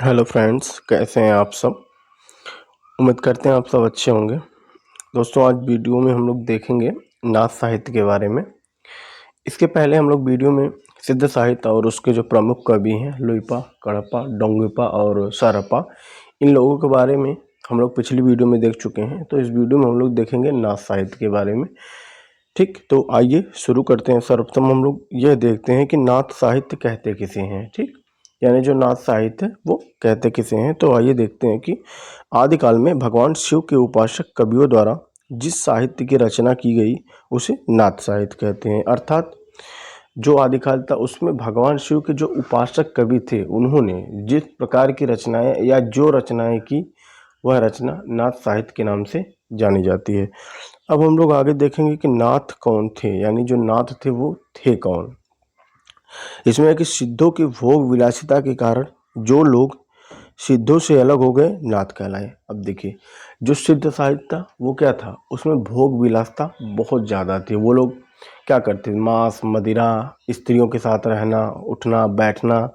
Hello friends, कैसे हैं आप सब। उम्मीद करते हैं आप सब अच्छे होंगे। दोस्तों, आज वीडियो में हम लोग देखेंगे नाथ साहित्य के बारे में। इसके पहले हम लोग वीडियो में सिद्ध साहित्य और उसके जो प्रमुख कवि हैं लुइपा, कड़प्पा, डोंगुपा और सारप्पा, इन लोगों के बारे में हम लोग पिछली वीडियो में देख चुके हैं। तो इस वीडियो में हम लोग देखेंगे नाथ साहित्य के बारे में। ठीक, तो आइए शुरू करते हैं। सर्वप्रथम हम लोग यह देखते हैं कि नाथ साहित्य कहते किसे हैं। ठीक, यानी जो नाथ साहित्य है वो कहते किसे हैं। तो आइए देखते हैं कि आदिकाल में भगवान शिव के उपासक कवियों द्वारा जिस साहित्य की रचना की गई उसे नाथ साहित्य कहते हैं। अर्थात जो आदिकाल था उसमें भगवान शिव के जो उपासक कवि थे उन्होंने जिस प्रकार की रचनाएं या जो रचनाएं की वह रचना नाथ साहित्य के नाम से जानी जाती है। अब हम लोग आगे देखेंगे कि नाथ कौन थे, यानी जो नाथ थे वो थे कौन। इसमें है कि सिद्धों की भोग विलासिता के कारण जो लोग सिद्धों से अलग हो गए नाथ कहलाए। अब देखिए, जो सिद्ध साहित्य था वो क्या था, उसमें भोग विलासिता बहुत ज़्यादा थी। वो लोग क्या करते थे, मांस मदिरा, स्त्रियों के साथ रहना उठना बैठना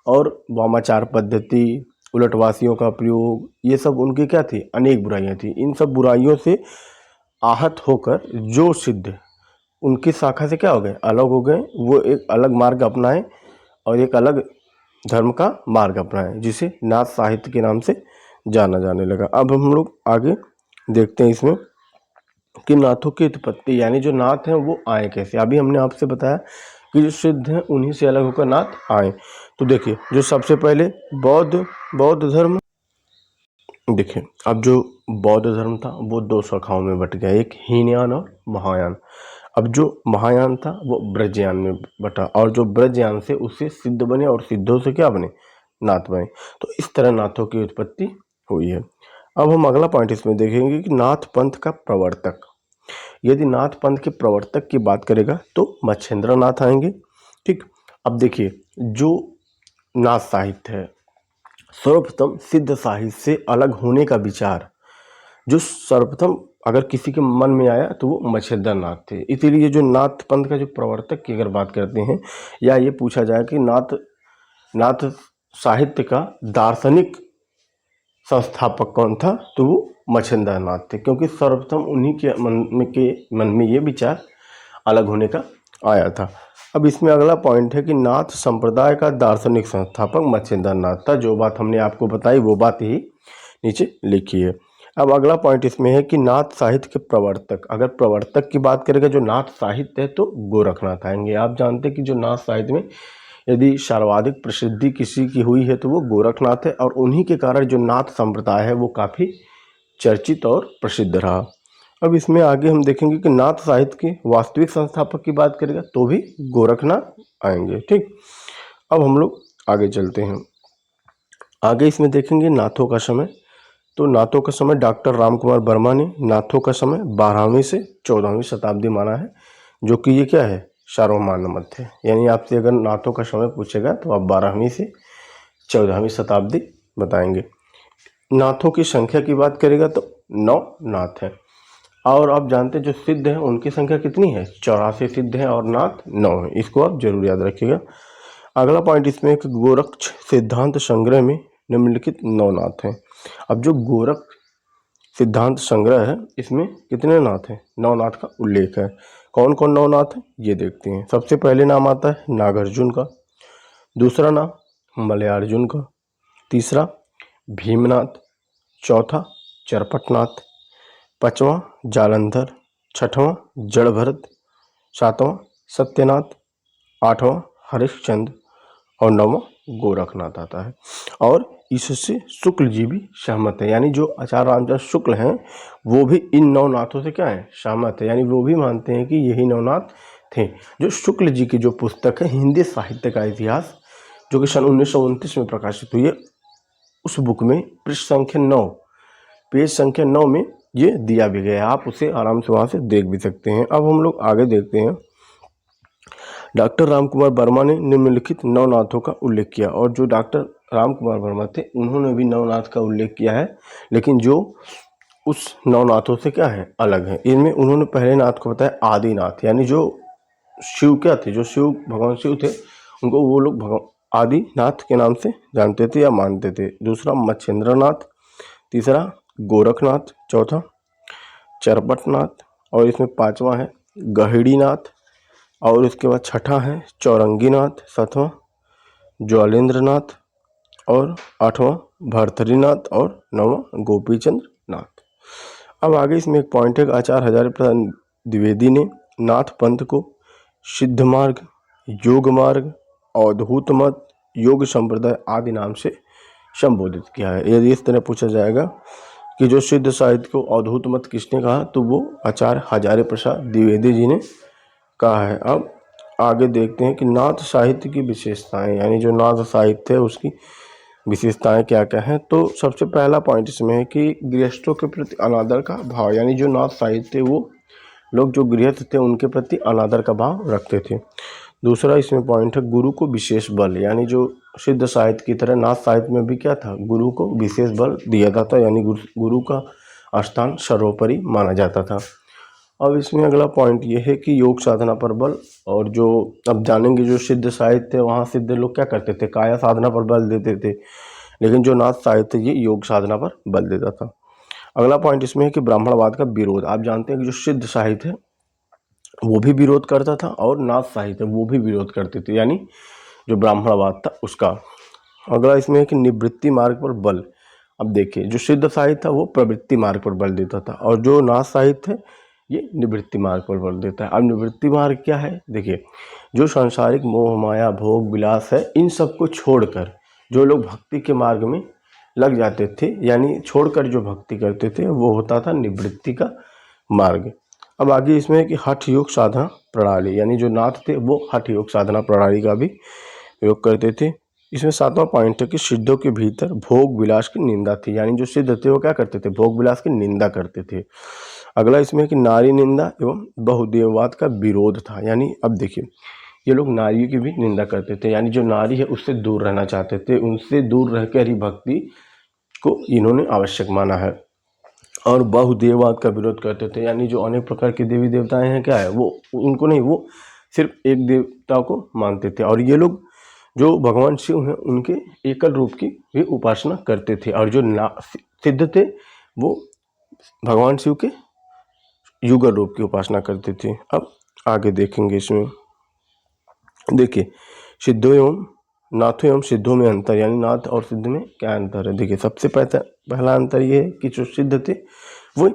और वामाचार पद्धति, उलटवासियों का प्रयोग, ये सब उनकी क्या थी, अनेक बुराइयां थी। इन सब बुराइयों से आहत होकर जो सिद्ध उनकी शाखा से क्या हो गए, अलग हो गए। वो एक अलग मार्ग अपनाए और एक अलग धर्म का मार्ग अपनाए, जिसे नाथ साहित्य के नाम से जाना जाने लगा। अब हम लोग आगे देखते हैं इसमें कि नाथों की उत्पत्ति, यानी जो नाथ हैं वो आए कैसे। अभी हमने आपसे बताया कि जो सिद्ध हैं उन्हीं से अलग होकर नाथ आए। तो देखिए, जो सबसे पहले बौद्ध धर्म, देखिए अब जो बौद्ध धर्म था वो दो शाखाओं में बट गया, एक हीनयान और महायान। अब जो महायान था वो ब्रजयान में बटा और जो ब्रजयान से उससे सिद्ध बने और सिद्धों से क्या बने, नाथ बने। तो इस तरह नाथों की उत्पत्ति हुई है। अब हम अगला पॉइंट इसमें देखेंगे कि नाथ पंथ का प्रवर्तक। यदि नाथ पंथ के प्रवर्तक की बात करेगा तो मच्छेंद्र नाथ आएंगे। ठीक, अब देखिए, जो नाथ साहित्य है सर्वप्रथम सिद्ध साहित्य से अलग होने का विचार जो सर्वप्रथम अगर किसी के मन में आया तो वो मच्छेंद्र नाथ थे। इसीलिए जो नाथ पंथ का जो प्रवर्तक की अगर बात करते हैं या ये पूछा जाए कि नाथ साहित्य का दार्शनिक संस्थापक कौन था, तो वो मच्छेंद्र नाथ थे, क्योंकि सर्वप्रथम उन्हीं के मन में ये विचार अलग होने का आया था। अब इसमें अगला पॉइंट है कि नाथ संप्रदाय का दार्शनिक संस्थापक मच्छेंद्र नाथ था। जो बात हमने आपको बताई वो बात ही नीचे लिखी है। अब अगला पॉइंट इसमें है कि नाथ साहित्य के प्रवर्तक। अगर प्रवर्तक की बात करेगा जो नाथ साहित्य है तो गोरखनाथ आएंगे। आप जानते हैं कि जो नाथ साहित्य में यदि सर्वाधिक प्रसिद्धि किसी की हुई है तो वो गोरखनाथ है, और उन्हीं के कारण जो नाथ संप्रदाय है वो काफ़ी चर्चित और प्रसिद्ध रहा। अब इसमें आगे हम देखेंगे कि नाथ साहित्य के वास्तविक संस्थापक की बात करेगा तो भी गोरखनाथ आएंगे। ठीक, अब हम लोग आगे चलते हैं। आगे इसमें देखेंगे नाथों का समय। तो नाथों का समय डॉक्टर रामकुमार वर्मा ने नाथों का समय 12वीं से 14वीं शताब्दी माना है, जो कि ये क्या है, सार्वमान्य मत है। यानी आपसे अगर नाथों का समय पूछेगा तो आप 12वीं से 14वीं शताब्दी बताएंगे। नाथों की संख्या की बात करेगा तो 9 नाथ हैं, और आप जानते हैं जो सिद्ध हैं उनकी संख्या कितनी है, 84 सिद्ध हैं और नाथ 9 है। इसको आप जरूर याद रखिएगा। अगला पॉइंट इसमें एक गोरक्ष सिद्धांत संग्रह में निम्नलिखित 9 नाथ हैं। अब जो गोरख सिद्धांत संग्रह है इसमें कितने नाथ हैं, 9 नाथ का उल्लेख है। कौन कौन 9 नाथ है ये देखते हैं। सबसे पहले नाम आता है नागार्जुन का, दूसरा नाम मलयार्जुन का, तीसरा भीमनाथ, चौथा चरपटनाथ, पांचवा जालंधर, छठवां जड़भरत, सातवां सत्यनाथ, आठवां हरिश्चंद्र और नौवां गोरखनाथ आता है। और इससे शुक्ल जी भी सहमत है, यानी जो आचार्य रामचंद्र शुक्ल हैं वो भी इन 9 नाथों से क्या है, सहमत है। यानी वो भी मानते हैं कि यही 9 नाथ थे। जो शुक्ल जी की जो पुस्तक है हिंदी साहित्य का इतिहास, जो कि सन 1929 में प्रकाशित हुई है, उस बुक में पृष्ठ संख्या 9 पेज संख्या 9 में ये दिया भी गया है। आप उसे आराम से वहाँ से देख भी सकते हैं। अब हम लोग आगे देखते हैं। डॉक्टर रामकुमार वर्मा ने निम्नलिखित 9 नाथों का उल्लेख किया, और जो डॉक्टर रामकुमार वर्मा थे उन्होंने भी 9 नाथ का उल्लेख किया है, लेकिन जो उस 9 नाथों से क्या है, अलग है। इनमें उन्होंने पहले नाथ को बताया आदिनाथ, यानी जो शिव क्या थे, जो शिव भगवान शिव थे उनको वो लोग आदिनाथ के नाम से जानते थे या मानते थे। दूसरा मच्छेंद्रनाथ, तीसरा गोरखनाथ, चौथा चरपटनाथ, और इसमें पांचवा है गहिड़ीनाथ, और उसके बाद छठा है चौरंगीनाथ, सातवां ज्वालेंद्रनाथ, और आठवां भरथरीनाथ, और नौवां गोपीचंद्र नाथ। अब आगे इसमें एक पॉइंट है, आचार्य हजारी प्रसाद द्विवेदी ने नाथ पंथ को सिद्ध मार्ग, योग मार्ग, अवधूत मत, योग संप्रदाय आदि नाम से संबोधित किया है। यदि इस तरह पूछा जाएगा कि जो सिद्ध साहित्य को अवधूत मत किसने कहा, तो वो आचार्य हजारी प्रसाद द्विवेदी जी ने कहा है। अब आगे देखते हैं कि नाथ साहित्य की विशेषताएं, यानी जो नाथ साहित्य है उसकी विशेषताएं क्या क्या हैं। तो सबसे पहला पॉइंट इसमें है कि गृहस्थों के प्रति अनादर का भाव, यानी जो नाथ साहित्य वो लोग जो गृहस्थ थे उनके प्रति अनादर का भाव रखते थे। दूसरा इसमें पॉइंट है गुरु को विशेष बल, यानी जो सिद्ध साहित्य की तरह नाथ साहित्य में भी क्या था, गुरु को विशेष बल दिया जाता था, यानी गुरु का स्थान सर्वोपरि माना जाता था। अब इसमें अगला पॉइंट ये है कि योग साधना पर बल, और जो अब जानेंगे जो सिद्ध साहित्य वहाँ सिद्ध लोग क्या करते थे, काया साधना पर बल देते थे, लेकिन जो नाथ साहित्य ये योग साधना पर बल देता था। अगला पॉइंट इसमें है कि ब्राह्मणवाद का विरोध। आप जानते हैं कि जो सिद्ध साहित्य है वो भी विरोध करता था और नाथ साहित्य वो भी विरोध करते थे, यानी जो ब्राह्मणवाद था उसका। अगला इसमें है कि निवृत्ति मार्ग पर बल। अब देखिए जो सिद्ध साहित्य था वो प्रवृत्ति मार्ग पर बल देता था, और जो नाथ साहित्य है ये निवृत्ति मार्ग पर बल देता है। अब निवृत्ति मार्ग क्या है, देखिए जो सांसारिक मोह माया भोग विलास है इन सबको छोड़कर जो लोग भक्ति के मार्ग में लग जाते थे, यानी छोड़कर जो भक्ति करते थे वो होता था निवृत्ति का मार्ग। अब आगे इसमें है कि हठ योग साधना प्रणाली, यानी जो नाथ थे वो हठ योग साधना प्रणाली का भी प्रयोग करते थे। इसमें सातवां पॉइंट है कि सिद्धों के भीतर भोग विलास की निंदा थी, यानी जो सिद्ध थे वो क्या करते थे, भोग विलास की निंदा करते थे। अगला इसमें है कि नारी निंदा एवं बहुदेववाद का विरोध था, यानी अब देखिए ये लोग नारियों की भी निंदा करते थे, यानी जो नारी है उससे दूर रहना चाहते थे, उनसे दूर रहकर ही भक्ति को इन्होंने आवश्यक माना है। और बहुदेववाद का विरोध करते थे, यानी जो अनेक प्रकार के देवी देवताएं हैं क्या है वो उनको नहीं, वो सिर्फ एक देवता को मानते थे। और ये लोग जो भगवान शिव हैं उनके एकल रूप की भी उपासना करते थे, और जो सिद्ध थे वो भगवान शिव के युगल रूप की उपासना करते थे। अब आगे देखेंगे इसमें, देखिए सिद्धों एवं नाथों एवं सिद्धों में अंतर, यानी नाथ और सिद्ध में क्या अंतर है। देखिए सबसे पहला अंतर ये है कि जो सिद्ध थे वो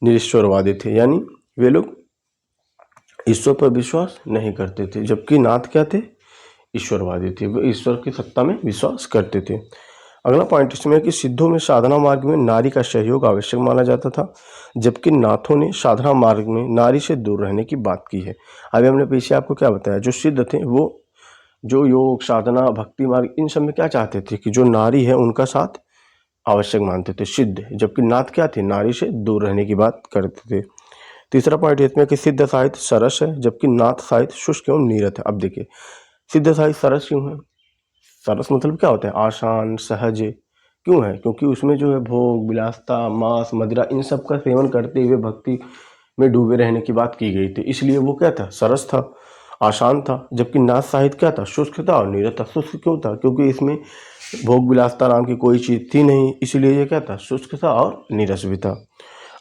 निरीश्वरवादी थे, यानी वे लोग ईश्वर पर विश्वास नहीं करते थे, जबकि नाथ क्या थे, ईश्वरवादी थे, वे ईश्वर की सत्ता में विश्वास करते थे। अगला पॉइंट इसमें है कि सिद्धों में साधना मार्ग में नारी का सहयोग आवश्यक माना जाता था, जबकि नाथों ने साधना मार्ग में नारी से दूर रहने की बात की है। अभी हमने पीछे आपको क्या बताया, जो सिद्ध थे वो जो योग साधना भक्ति मार्ग इन सब में क्या चाहते थे कि जो नारी है उनका साथ आवश्यक मानते थे सिद्ध, जबकि नाथ क्या थे, नारी से दूर रहने की बात करते थे। तीसरा पॉइंट इसमें कि सिद्ध साहित्य सरस है, जबकि नाथ साहित्य शुष्क एवं नीरस है। अब देखिए सिद्ध साहित्य सरस क्यों है, सरस मतलब क्या होता है, आसान सहज। क्यों है, क्योंकि उसमें जो है भोग विलासता मांस मदिरा इन सब का सेवन करते हुए भक्ति में डूबे रहने की बात की गई थी, इसलिए वो क्या था, सरस था, आसान था। जबकि नाथ साहित्य क्या था, शुष्क था और नीरस था। शुष्क क्यों था, क्योंकि इसमें भोग विलासता नाम की कोई चीज़ थी नहीं, इसलिए ये क्या था, शुष्क था और नीरस भी था।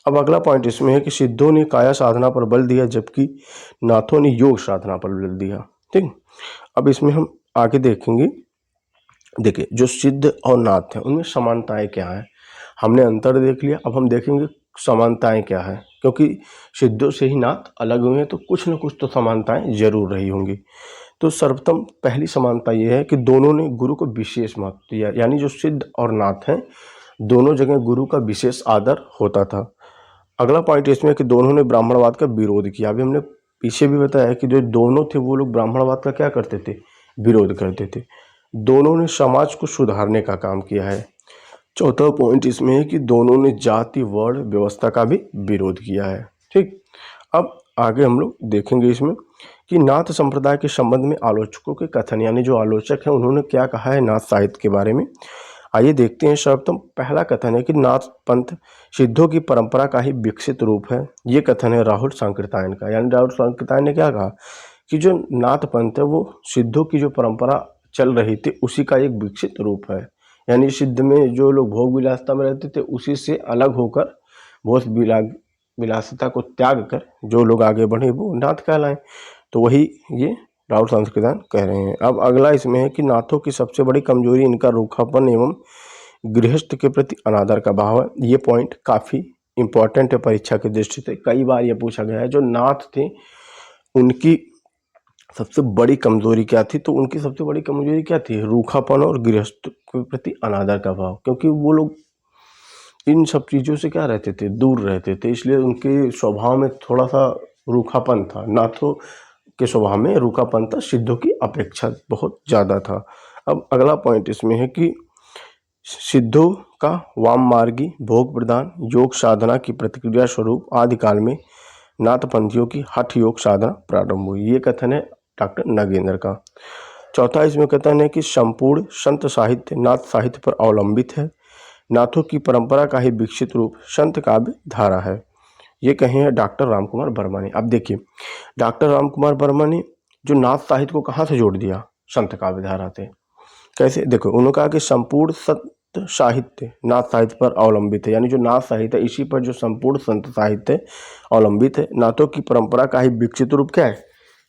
अब अगला पॉइंट इसमें है कि सिद्धों ने काया साधना पर बल दिया, जबकि नाथों ने योग साधना पर बल दिया। ठीक, अब इसमें हम आगे देखेंगे। देखिए जो सिद्ध और नाथ हैं उनमें समानताएं क्या हैं, हमने अंतर देख लिया, अब हम देखेंगे समानताएं क्या है, क्योंकि सिद्धों से ही नाथ अलग हुए हैं तो कुछ न कुछ तो समानताएं जरूर रही होंगी। तो सर्वप्रथम पहली समानता यह है कि दोनों ने गुरु को विशेष महत्व दिया, यानी जो सिद्ध और नाथ हैं दोनों जगह गुरु का विशेष आदर होता था। अगला पॉइंट इसमें है कि दोनों ने ब्राह्मणवाद का विरोध किया। अभी हमने पीछे भी बताया कि जो दोनों थे वो लोग ब्राह्मणवाद का क्या करते थे, विरोध करते थे। दोनों ने समाज को सुधारने का काम किया है। चौथा पॉइंट इसमें है कि दोनों ने जाति वर्ण व्यवस्था का भी विरोध किया है। ठीक, अब आगे हम लोग देखेंगे इसमें कि नाथ संप्रदाय के संबंध में आलोचकों के कथन, यानी जो आलोचक हैं उन्होंने क्या कहा है नाथ साहित्य के बारे में। आइए देखते हैं। सर्वप्रथम पहला कथन है कि नाथ पंथ सिद्धों की परंपरा का ही विकसित रूप है। ये कथन है राहुल सांकृत्यायन का, यानी राहुल सांकृत्यायन ने क्या कहा कि जो नाथ पंथ है वो सिद्धों की जो परंपरा चल रही थी उसी का एक विकसित रूप है। यानी सिद्ध में जो लोग भोग विलासिता में रहते थे उसी से अलग होकर भोग विलासिता को त्याग कर जो लोग आगे बढ़े वो नाथ कहलाएं। तो वही ये राहुल संस्कृतान कह रहे हैं। अब अगला इसमें है कि नाथों की सबसे बड़ी कमजोरी इनका रूखापन एवं गृहस्थ के प्रति अनादर का भाव है। ये पॉइंट काफ़ी इंपॉर्टेंट है परीक्षा की दृष्टि से, कई बार ये पूछा गया है। जो नाथ थे उनकी सबसे बड़ी कमजोरी क्या थी? तो उनकी सबसे बड़ी कमजोरी क्या थी? रूखापन और गृहस्थ के प्रति अनादर का भाव, क्योंकि वो लोग इन सब चीज़ों से क्या रहते थे? दूर रहते थे, इसलिए उनके स्वभाव में थोड़ा सा रूखापन था। नाथों के स्वभाव में रूखापन था, सिद्धों की अपेक्षा बहुत ज़्यादा था। अब अगला पॉइंट इसमें है कि सिद्धों का वाम मार्गी भोग प्रदान योग साधना की प्रतिक्रिया स्वरूप आदिकाल में नाथपंथियों की हठ योग साधना प्रारंभ हुई। ये कथन है डॉक्टर नगेंद्र का। चौथा इसमें कथन है कि संपूर्ण संत साहित्य नाथ साहित्य पर अवलंबित है। नाथों की परंपरा का ही विकसित रूप संत काव्य धारा है। ये कहे हैं डॉक्टर रामकुमार वर्मा ने। अब देखिए डॉक्टर रामकुमार वर्मा ने जो नाथ साहित्य को कहाँ से जोड़ दिया? संत काव्य धारा से। कैसे? देखो उन्होंने कहा कि संपूर्ण संत साहित्य नाथ साहित्य पर अवलंबित है, यानी जो नाथ साहित्य है इसी पर जो संपूर्ण संत साहित्य अवलंबित है। नाथों की परंपरा का ही विकसित रूप क्या है?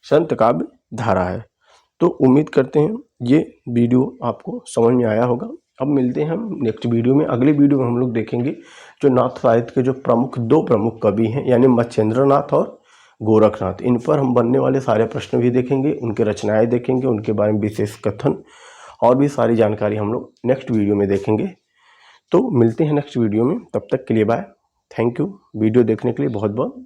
संत काव्य धारा है। तो उम्मीद करते हैं ये वीडियो आपको समझ में आया होगा। अब मिलते हैं हम नेक्स्ट वीडियो में। अगली वीडियो में हम लोग देखेंगे जो नाथ साहित्य के जो दो प्रमुख कवि हैं, यानी मच्छेंद्र नाथ और गोरखनाथ। इन पर हम बनने वाले सारे प्रश्न भी देखेंगे, उनके रचनाएं देखेंगे, उनके बारे में विशेष कथन और भी सारी जानकारी हम लोग नेक्स्ट वीडियो में देखेंगे। तो मिलते हैं नेक्स्ट वीडियो में, तब तक के लिए बाय। थैंक यू वीडियो देखने के लिए बहुत बहुत